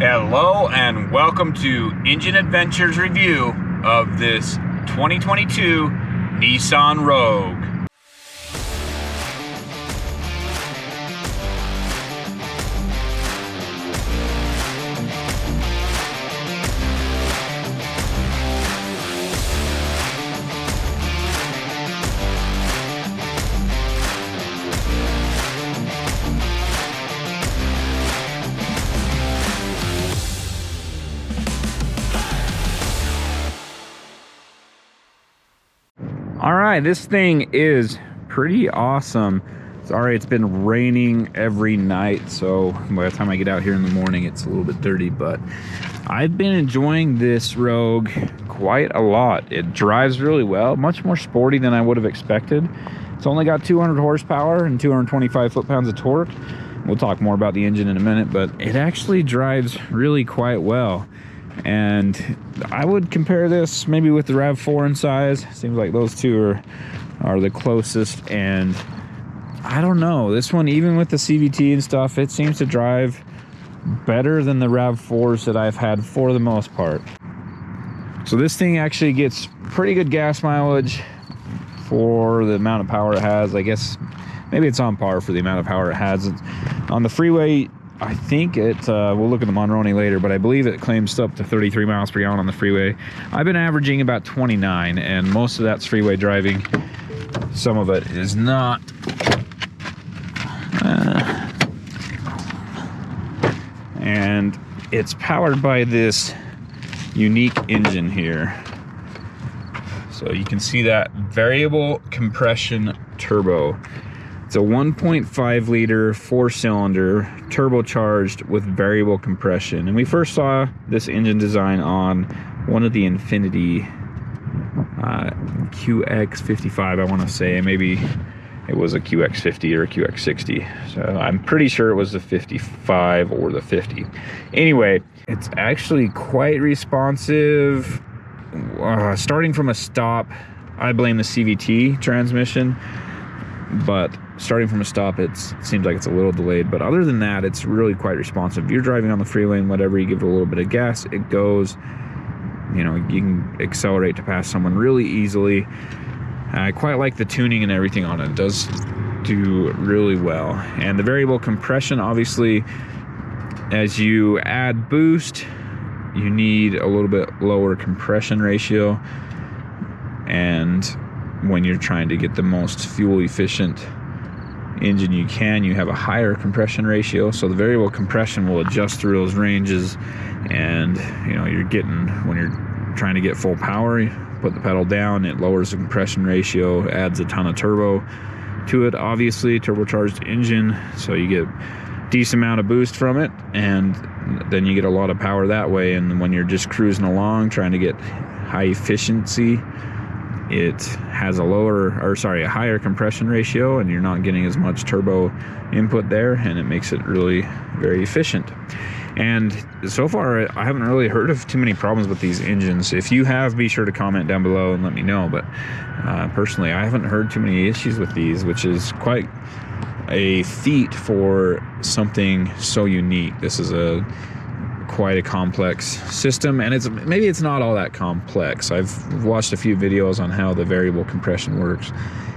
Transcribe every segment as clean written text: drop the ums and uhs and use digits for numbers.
Hello and welcome to Engine Adventures review of this 2022 Nissan Rogue. All right, this thing is pretty awesome. Sorry, it's been raining every night, so by the time I get out here in the morning, it's a little bit dirty, but I've been enjoying this Rogue quite a lot. It drives really well, much more sporty than I would have expected. It's only got 200 horsepower and 225 foot-pounds of torque. We'll talk more about the engine in a minute, but it actually drives really quite well. And I would compare this maybe with the RAV4 in size. Seems like those two are the closest, and I don't know, this one, even with the CVT and stuff, it seems to drive better than the RAV4s that I've had for the most part. So this thing actually gets pretty good gas mileage for the amount of power it has. I guess maybe it's on par for the amount of power it has. On the freeway, I think we'll look at the Monroney later, but I believe it claims up to 33 miles per gallon on the freeway. I've been averaging about 29, and most of that's freeway driving. Some of it is not. And it's powered by this unique engine here. So you can see that variable compression turbo. It's a 1.5 liter 4-cylinder turbocharged with variable compression. And we first saw this engine design on one of the Infiniti QX55, I want to say. Maybe it was a QX50 or a QX60. So I'm pretty sure it was the 55 or the 50. Anyway, it's actually quite responsive. Starting from a stop, I blame the CVT transmission. But starting from a stop, it seems like it's a little delayed. But other than that, it's really quite responsive. If you're driving on the freeway and whatever, you give it a little bit of gas, it goes. You know, you can accelerate to pass someone really easily. I quite like the tuning and everything on it. It does do really well. And the variable compression, obviously, as you add boost, you need a little bit lower compression ratio. And when you're trying to get the most fuel efficient engine you can, you have a higher compression ratio. So the variable compression will adjust through those ranges, and you know, you're getting, when you're trying to get full power, you put the pedal down, it lowers the compression ratio, adds a ton of turbo to it, obviously turbocharged engine, so you get decent amount of boost from it, and then you get a lot of power that way. And when you're just cruising along trying to get high efficiency, it has a higher compression ratio, and you're not getting as much turbo input there, and it makes it really very efficient. And so far, I haven't really heard of too many problems with these engines. If you have, be sure to comment down below and let me know. But personally, I haven't heard too many issues with these, which is quite a feat for something so unique. This is quite a complex system, and maybe it's not all that complex. I've watched a few videos on how the variable compression works,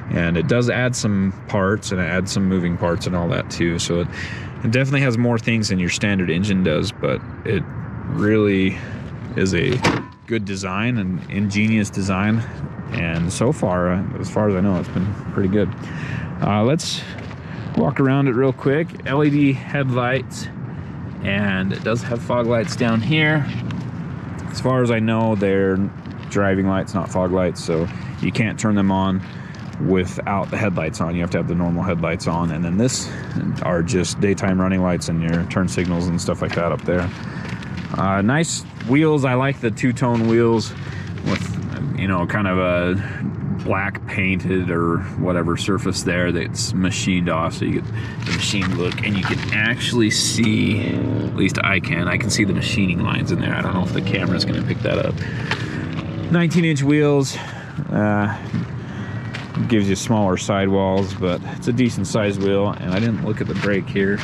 and it does add some parts, and it adds some moving parts and all that too. So it definitely has more things than your standard engine does, but it really is a good design, an ingenious design, and so far, as far as I know, it's been pretty good. Let's walk around it real quick. LED headlights, and it does have fog lights down here. As far as I know, they're driving lights, not fog lights, so you can't turn them on without the headlights on. You have to have the normal headlights on, and then this are just daytime running lights and your turn signals and stuff like that up there. Nice wheels. I like the two-tone wheels with, you know, kind of a black painted or whatever surface there that's machined off, so you get the machined look, and you can actually see, at least I can see the machining lines in there. I don't know if the camera's going to pick that up. 19-inch wheels, gives you smaller sidewalls, but it's a decent sized wheel. And I didn't look at the brake here.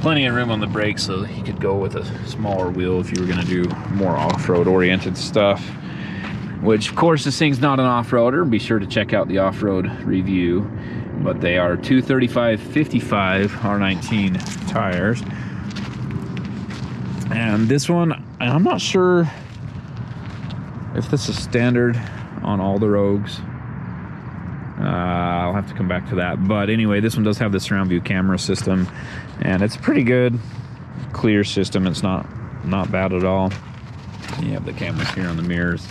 plenty of room on the brakes, so you could go with a smaller wheel if you were going to do more off-road oriented stuff. Which, of course, this thing's not an off-roader. Be sure to check out the off-road review. But they are 235/55 R19 tires. And this one, I'm not sure if this is standard on all the Rogues. I'll have to come back to that. But anyway, this one does have the surround view camera system, and it's a pretty good, clear system. It's not bad at all. You have the cameras here on the mirrors,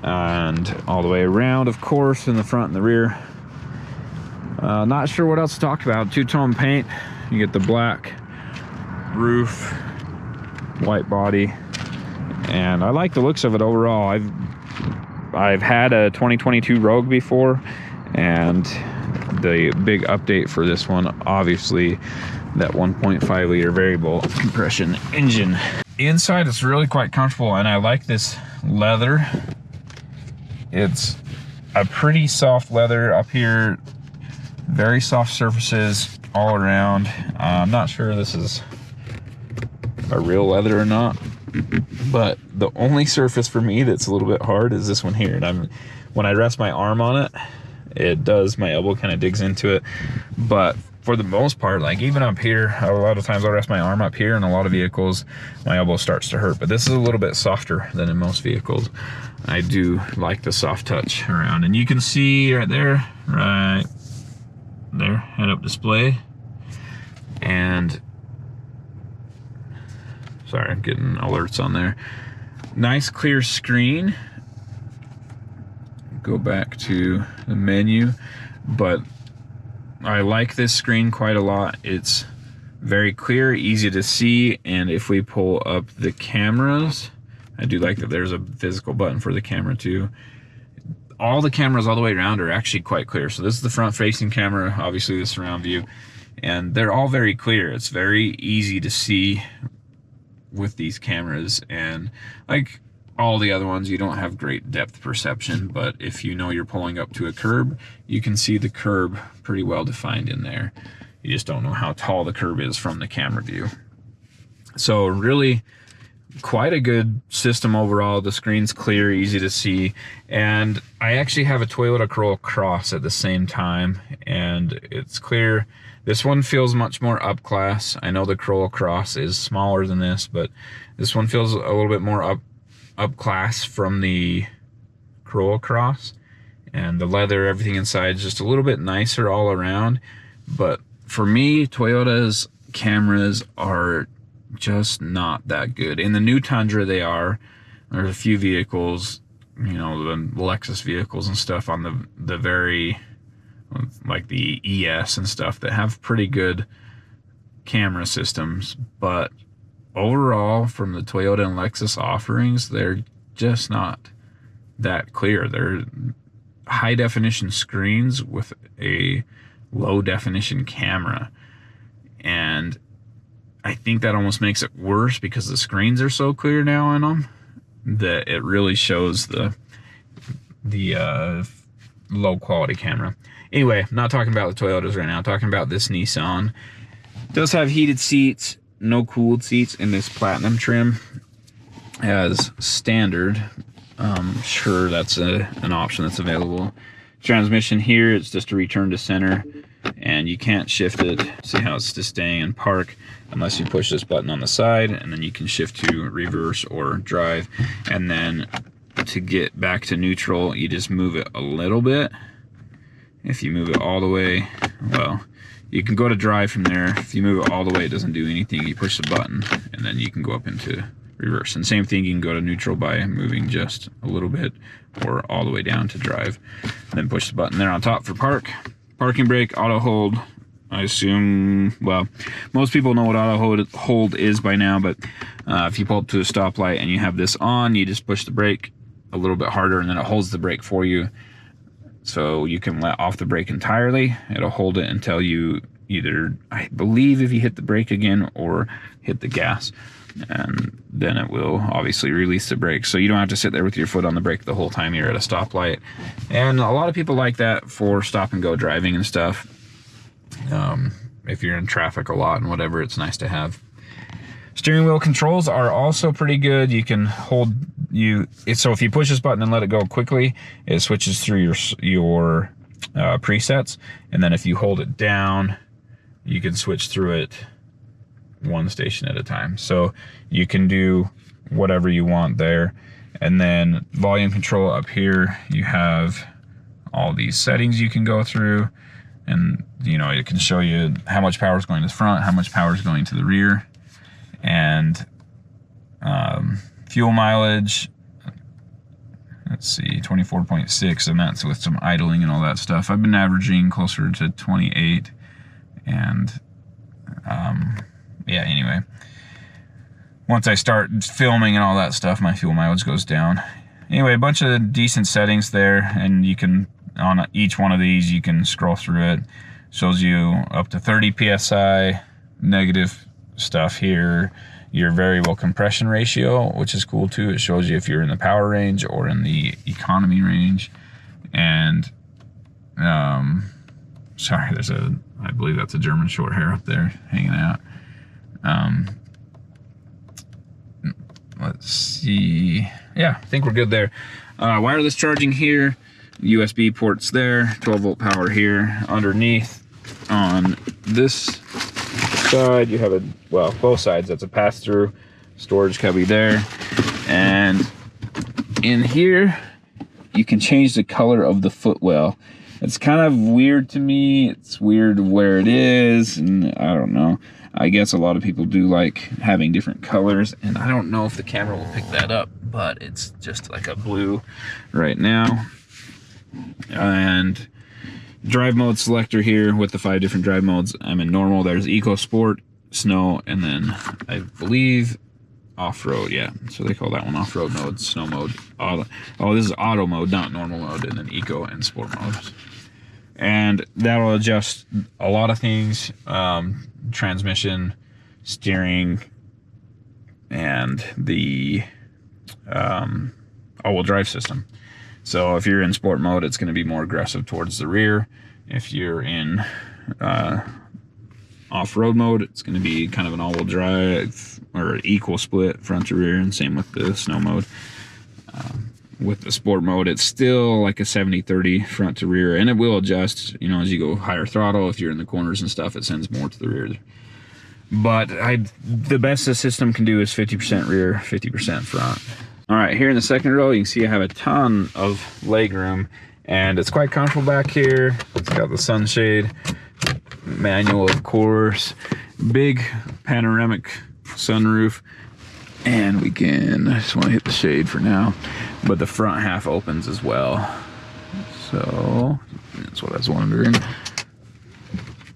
and all the way around, of course, in the front and the rear. Not sure what else to talk about. Two-tone paint. You get the black roof, white body, and I like the looks of it overall. I've had a 2022 Rogue before, and the big update for this one, obviously, that 1.5 liter variable compression engine. Inside, it's really quite comfortable, and I like this leather. It's a pretty soft leather up here, very soft surfaces all around. I'm not sure this is a real leather or not, but the only surface for me that's a little bit hard is this one here. And when I rest my arm on it, it does, my elbow kind of digs into it. But for the most part, like even up here, a lot of times I'll rest my arm up here, and a lot of vehicles my elbow starts to hurt. But this is a little bit softer than in most vehicles. I do like the soft touch around, and you can see right there, head-up display. And sorry, I'm getting alerts on there. Nice clear screen. Go back to the menu, but I like this screen quite a lot. It's very clear, easy to see, and if we pull up the cameras, I do like that there's a physical button for the camera too. All the cameras all the way around are actually quite clear. So this is the front-facing camera, obviously the surround view, and they're all very clear. It's very easy to see with these cameras, and like all the other ones, you don't have great depth perception, but if you know you're pulling up to a curb, you can see the curb pretty well defined in there. You just don't know how tall the curb is from the camera view. So really quite a good system overall. The screen's clear, easy to see, and I actually have a Toyota Corolla Cross at the same time, and it's clear. This one feels much more up class. I know the Corolla Cross is smaller than this, but this one feels a little bit more up class from the Corolla Cross, and the leather, everything inside is just a little bit nicer all around. But for me, Toyota's cameras are just not that good. In the new Tundra, they are. There's a few vehicles, you know, the Lexus vehicles and stuff on the very, like the ES and stuff, that have pretty good camera systems, but overall, from the Toyota and Lexus offerings, they're just not that clear. They're high definition screens with a low definition camera, and I think that almost makes it worse because the screens are so clear now on them that it really shows the low quality camera. Anyway, I'm not talking about the Toyotas right now. I'm talking about this Nissan. It does have heated seats, no cooled seats in this platinum trim as standard. Sure, that's an option that's available. Transmission here, it's just a return to center, and you can't shift it. See how it's just staying in park unless you push this button on the side, and then you can shift to reverse or drive. And then to get back to neutral, you just move it a little bit. If you move it all the way, well, you can go to drive from there. If you move it all the way, it doesn't do anything. You push the button, and then you can go up into reverse. And same thing, you can go to neutral by moving just a little bit, or all the way down to drive. And then push the button there on top for park. Parking brake, auto hold. I assume, well, most people know what auto hold is by now, but if you pull up to a stoplight and you have this on, you just push the brake a little bit harder, and then it holds the brake for you. So you can let off the brake entirely. It'll hold it until you either, I believe, if you hit the brake again or hit the gas, and then it will obviously release the brake. So you don't have to sit there with your foot on the brake the whole time you're at a stoplight. And a lot of people like that for stop and go driving and stuff. if you're in traffic a lot and whatever, it's nice to have. Steering wheel controls are also pretty good. You can hold so if you push this button and let it go quickly, it switches through your presets, and then if you hold it down, you can switch through it one station at a time. So you can do whatever you want there. And then volume control up here, you have all these settings you can go through, and it can show you how much power is going to the front, how much power is going to the rear, and fuel mileage. Let's see, 24.6, and that's with some idling and all that stuff. I've been averaging closer to 28, and yeah, anyway. Once I start filming and all that stuff, my fuel mileage goes down. Anyway, a bunch of decent settings there, and you can, on each one of these, you can scroll through it. Shows you up to 30 PSI, negative stuff here, your variable compression ratio, which is cool too. It shows you if you're in the power range or in the economy range. And, sorry, I believe that's a German short hair up there hanging out. Let's see. Yeah, I think we're good there. Wireless charging here, USB ports there, 12 volt power here. Underneath on this side, you have both sides, that's a pass-through storage cubby there. And in here, you can change the color of the footwell. It's kind of weird to me. It's weird where it is, and I don't know. I guess a lot of people do like having different colors, and I don't know if the camera will pick that up, but it's just like a blue right now. And drive mode selector here with the 5 different drive modes. I'm in normal, there's eco, sport, snow, and then I believe off-road. Yeah, so they call that one off-road mode, snow mode, auto. Oh, this is auto mode, not normal mode, and then eco and sport modes. And that'll adjust a lot of things, transmission, steering, and the all-wheel drive system. So if you're in sport mode, it's going to be more aggressive towards the rear. If you're in off-road mode, it's going to be kind of an all-wheel drive or equal split front to rear, and same with the snow mode. With the sport mode, it's still like a 70-30 front to rear, and it will adjust, as you go higher throttle. If you're in the corners and stuff, it sends more to the rear. But the best the system can do is 50% rear, 50% front. All right, here in the second row, you can see I have a ton of leg room, and it's quite comfortable back here. It's got the sunshade, manual, of course, big panoramic sunroof, and I just want to hit the shade for now, but the front half opens as well. So that's what I was wondering.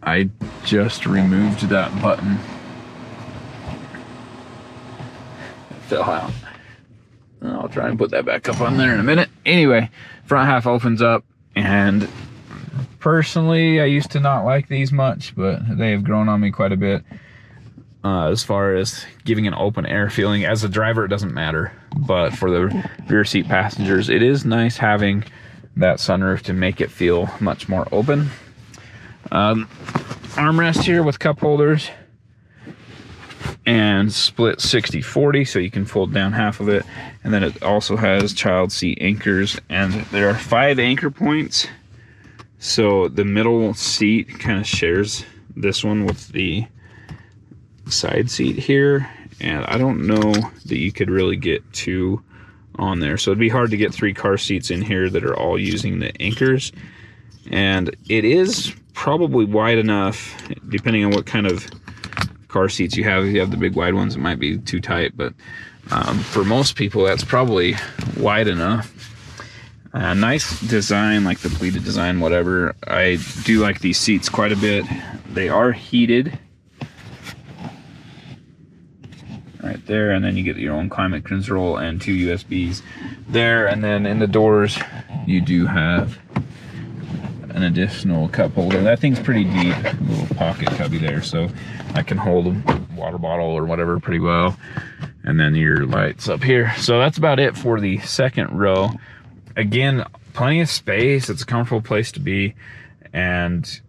I just removed that button. It fell out. I'll try and put that back up on there in a minute. Anyway, front half opens up, and personally, I used to not like these much, but they have grown on me quite a bit. As far as giving an open air feeling. As a driver, it doesn't matter, but for the rear seat passengers, it is nice having that sunroof to make it feel much more open. Armrest here with cup holders, and split 60-40, so you can fold down half of it. And then it also has child seat anchors, and there are 5 anchor points, so the middle seat kind of shares this one with the side seat here, and I don't know that you could really get 2 on there, so it'd be hard to get 3 car seats in here that are all using the anchors. And it is probably wide enough, depending on what kind of car seats you have. If you have the big wide ones, it might be too tight, but for most people, that's probably wide enough. Nice design, like the pleated design, whatever. I do like these seats quite a bit. They are heated right there, and then you get your own climate control and 2 USBs there. And then in the doors, you do have an additional cup holder. That thing's pretty deep, a little pocket cubby there, so I can hold a water bottle or whatever pretty well. And then your lights up here. So that's about it for the second row. Again, plenty of space. It's a comfortable place to be, and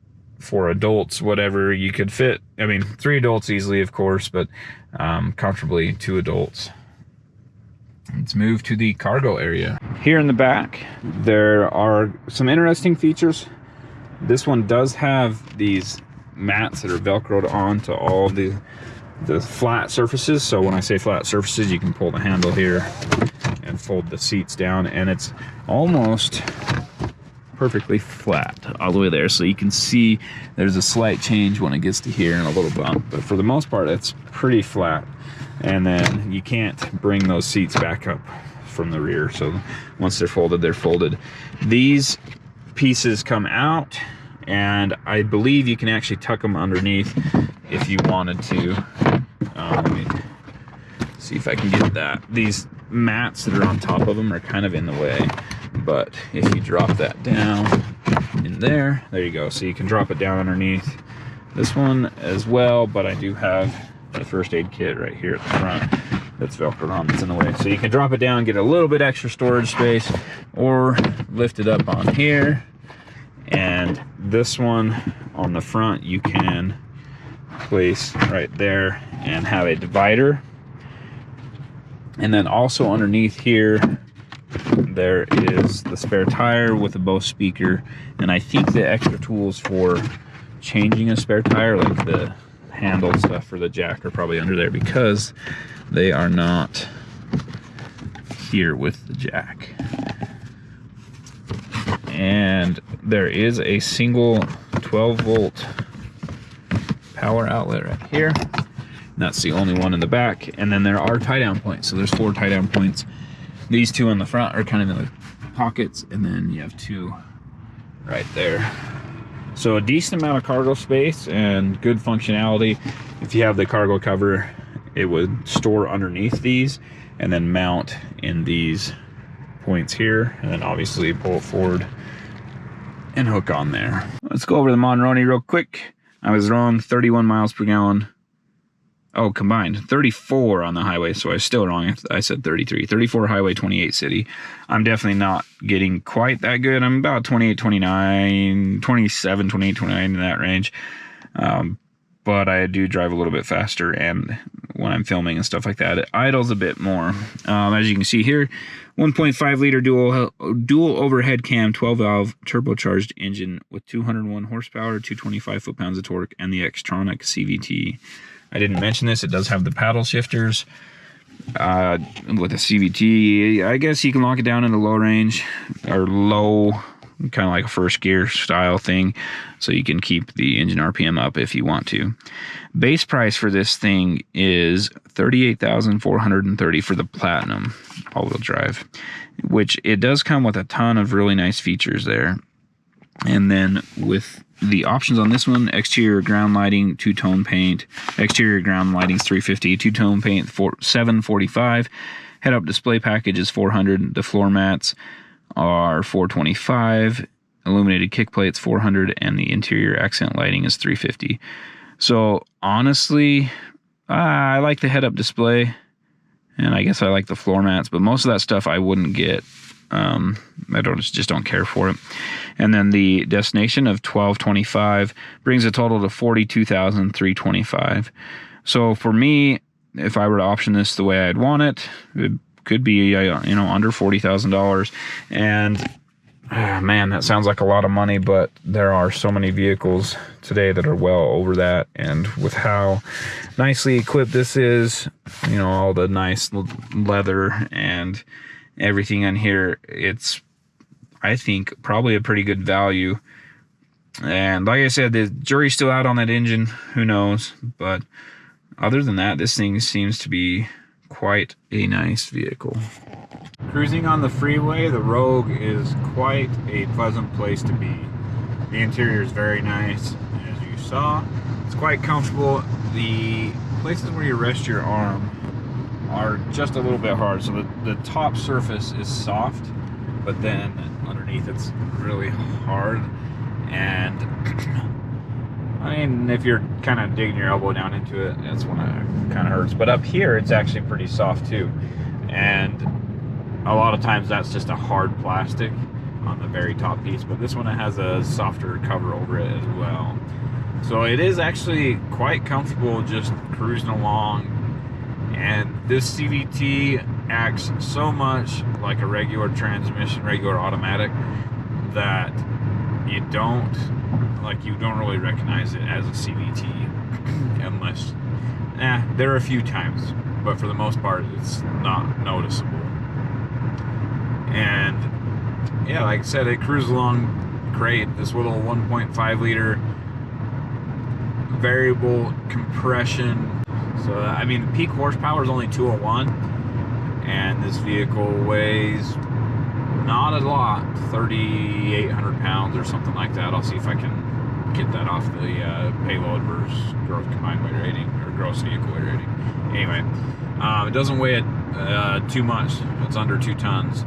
for adults, whatever. You could fit, I mean, 3 adults easily, of course, but comfortably 2 adults. Let's move to the cargo area. Here in the back, there are some interesting features. This one does have these mats that are velcroed onto all the flat surfaces. So when I say flat surfaces, you can pull the handle here and fold the seats down, and it's almost perfectly flat all the way there. So you can see there's a slight change when it gets to here and a little bump, but for the most part it's pretty flat. And then you can't bring those seats back up from the rear, so once they're folded, they're folded. These pieces come out, and I believe you can actually tuck them underneath if you wanted to. Let me see if I can get that. These mats that are on top of them are kind of in the way, but if you drop that down in there you go. So you can drop it down underneath this one as well, but I do have the first aid kit right here at the front that's velcroed on, that's in the way. So you can drop it down, get a little bit extra storage space, or lift it up on here. And this one on the front you can place right there and have a divider. And then also underneath here there is the spare tire with a Bose speaker, and I think the extra tools for changing a spare tire, like the handle stuff for the jack, are probably under there because they are not here with the jack. And there is a single 12-volt power outlet right here. And that's the only one in the back. And then there are tie-down points. So there's 4 tie-down points. These 2 in the front are kind of in the pockets, and then you have 2 right there. So a decent amount of cargo space and good functionality. If you have the cargo cover, it would store underneath these and then mount in these points here, and then obviously pull it forward and hook on there. Let's go over the Monroney real quick. I was wrong, 31 miles per gallon. Oh, combined 34 on the highway, so I was still wrong. I said 33. 34 highway, 28 city. I'm definitely not getting quite that good. I'm about 28, 29, 27, 28, 29 in that range. But I do drive a little bit faster, and when I'm filming and stuff like that, it idles a bit more. As you can see here, 1.5 liter dual overhead cam, 12 valve turbocharged engine with 201 horsepower, 225 foot-pounds of torque, and the Xtronic CVT. I didn't mention this, it does have the paddle shifters with a CVT. I guess you can lock it down into low range, or low, kind of like a first gear style thing, so you can keep the engine RPM up if you want to. Base price for this thing is $38,430 for the Platinum all-wheel drive, which it does come with a ton of really nice features there. And then with the options on this one, exterior ground lighting, 2-tone paint. Exterior ground lighting is $350, 2-tone paint $745. Head-up display package is $400. The floor mats are $425. Illuminated kick plates $400, and the interior accent lighting is $350. So honestly, I like the head-up display, and I guess I like the floor mats, but most of that stuff I wouldn't get. I just don't care for it. And then the destination of $1,225 brings a total to $42,325. So for me, if I were to option this the way I'd want it, it could be under $40,000. And man, that sounds like a lot of money, but there are so many vehicles today that are well over that. And with how nicely equipped this is, all the nice leather and everything on here, it's, I think, probably a pretty good value. And like I said, the jury's still out on that engine, who knows, but other than that, this thing seems to be quite a nice vehicle. Cruising on the freeway, the Rogue is quite a pleasant place to be. The interior is very nice, as you saw. It's quite comfortable. The places where you rest your arm are just a little bit hard, so the top surface is soft, but then underneath it's really hard. And I mean, if you're kind of digging your elbow down into it, that's when it kind of hurts. But up here, it's actually pretty soft too. And a lot of times that's just a hard plastic. on the very top piece, but this one has a softer cover over it as well. So it is actually quite comfortable just cruising along. And this CVT acts so much like a regular transmission, regular automatic, that you don't really recognize it as a CVT unless, there are a few times, but for the most part it's not noticeable. And yeah, like I said, it cruises along great. This little 1.5 liter variable compression. So I mean, the peak horsepower is only 201, and this vehicle weighs not a lot, 3,800 pounds or something like that. I'll see if I can get that off the payload versus gross combined weight rating, or gross vehicle weight rating. Anyway, it doesn't weigh it too much. It's under 2 tons,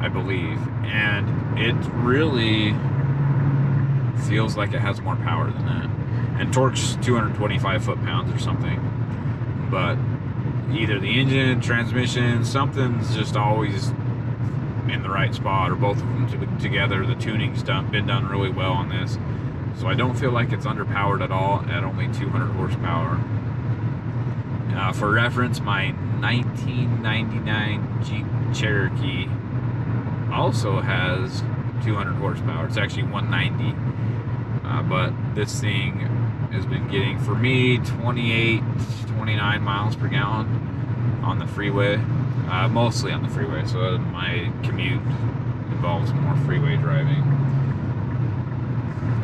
I believe, and it really feels like it has more power than that. And torque's 225 foot-pounds or something. But either the engine, transmission, something's just always in the right spot, or both of them together. The tuning's been done really well on this. So I don't feel like it's underpowered at all at only 200 horsepower. For reference, my 1999 Jeep Cherokee also has 200 horsepower. It's actually 190. But this thing has been getting, for me, 28, 29 miles per gallon on the freeway. Mostly on the freeway, so my commute involves more freeway driving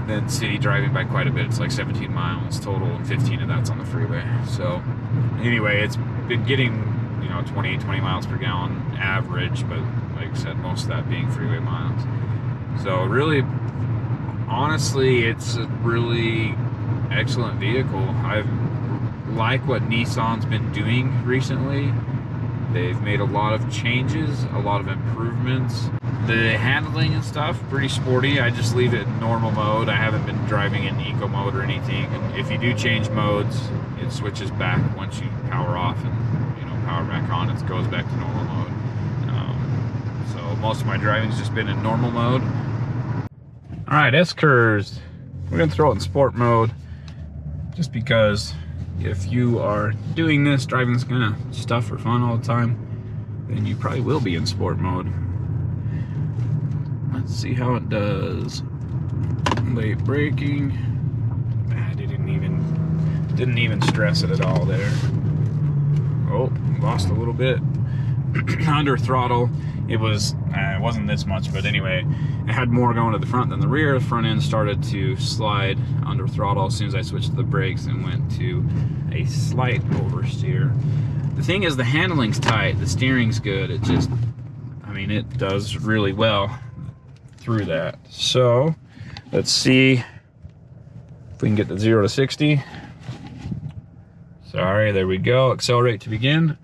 than city driving by quite a bit. It's like 17 miles total, and 15 of that's on the freeway. So anyway, it's been getting, 20 miles per gallon average, but like I said, most of that being freeway miles. So really, honestly, it's a really excellent vehicle. I like what Nissan's been doing recently. They've made a lot of changes, a lot of improvements. The handling and stuff, pretty sporty. I just leave it in normal mode. I haven't been driving in eco mode or anything. And if you do change modes, it switches back once you power off and power back on. It goes back to normal mode. So most of my driving's just been in normal mode. All right, S-Curves. We're gonna throw it in sport mode, just because if you are doing this, driving this kind of stuff for fun all the time, then you probably will be in sport mode. Let's see how it does. Late braking. I didn't even stress it at all there. Oh, lost a little bit. Under throttle, it wasn't this much, but anyway, it had more going to the front than the rear. The front end started to slide under throttle as soon as I switched to the brakes and went to a slight oversteer. The thing is, the handling's tight, the steering's good. It just, it does really well through that. So let's see if we can get the 0 to 60. Sorry, there we go. Accelerate to begin.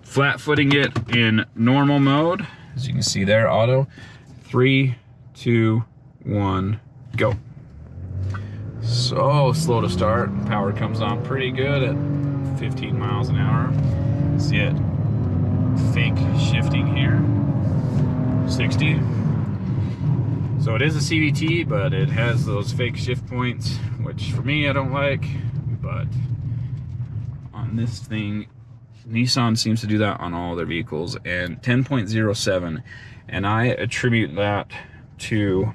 Flat footing it in normal mode. As you can see there, auto. 3, 2, 1, go. So slow to start. Power comes on pretty good at 15 miles an hour. See it fake shifting here. 60. So it is a CVT, but it has those fake shift points, which for me I don't like. But on this thing, Nissan seems to do that on all their vehicles, and 10.07, and I attribute that to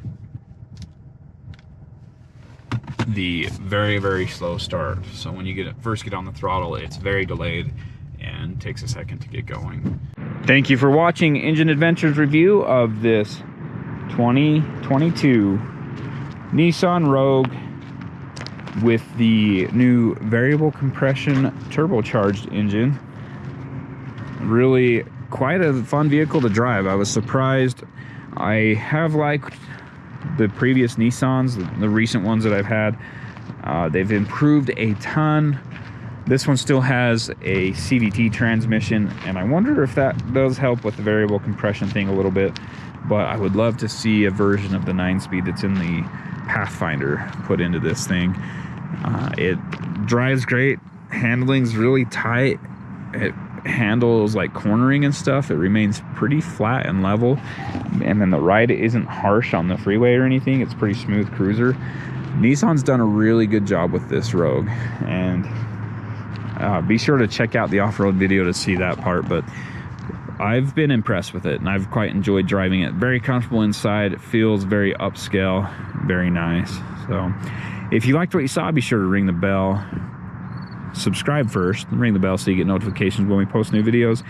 the very, very slow start. So when you first get on the throttle, it's very delayed and takes a second to get going. Thank you for watching Engine Adventures review of this 2022 Nissan Rogue with the new variable compression turbocharged engine. Really quite a fun vehicle to drive. I was surprised. I have liked the previous Nissans, the recent ones that I've had. They've improved a ton. This one still has a CVT transmission, and I wonder if that does help with the variable compression thing a little bit. But I would love to see a version of the 9-speed that's in the Pathfinder put into this thing. It drives great. Handling's really tight. handles like cornering and stuff, it remains pretty flat and level, and then the ride isn't harsh on the freeway or anything. It's pretty smooth cruiser. Nissan's done a really good job with this Rogue, and be sure to check out the off-road video to see that part. But I've been impressed with it, and I've quite enjoyed driving it. Very comfortable inside. It feels very upscale, very nice. So if you liked what you saw, be sure to ring the bell. Subscribe first, ring the bell so you get notifications when we post new videos.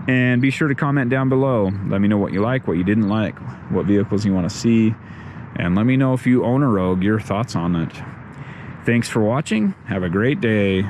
And be sure to comment down below. Let me know what you like, what you didn't like, what vehicles you want to see. And let me know if you own a Rogue, your thoughts on it. Thanks for watching. Have a great day.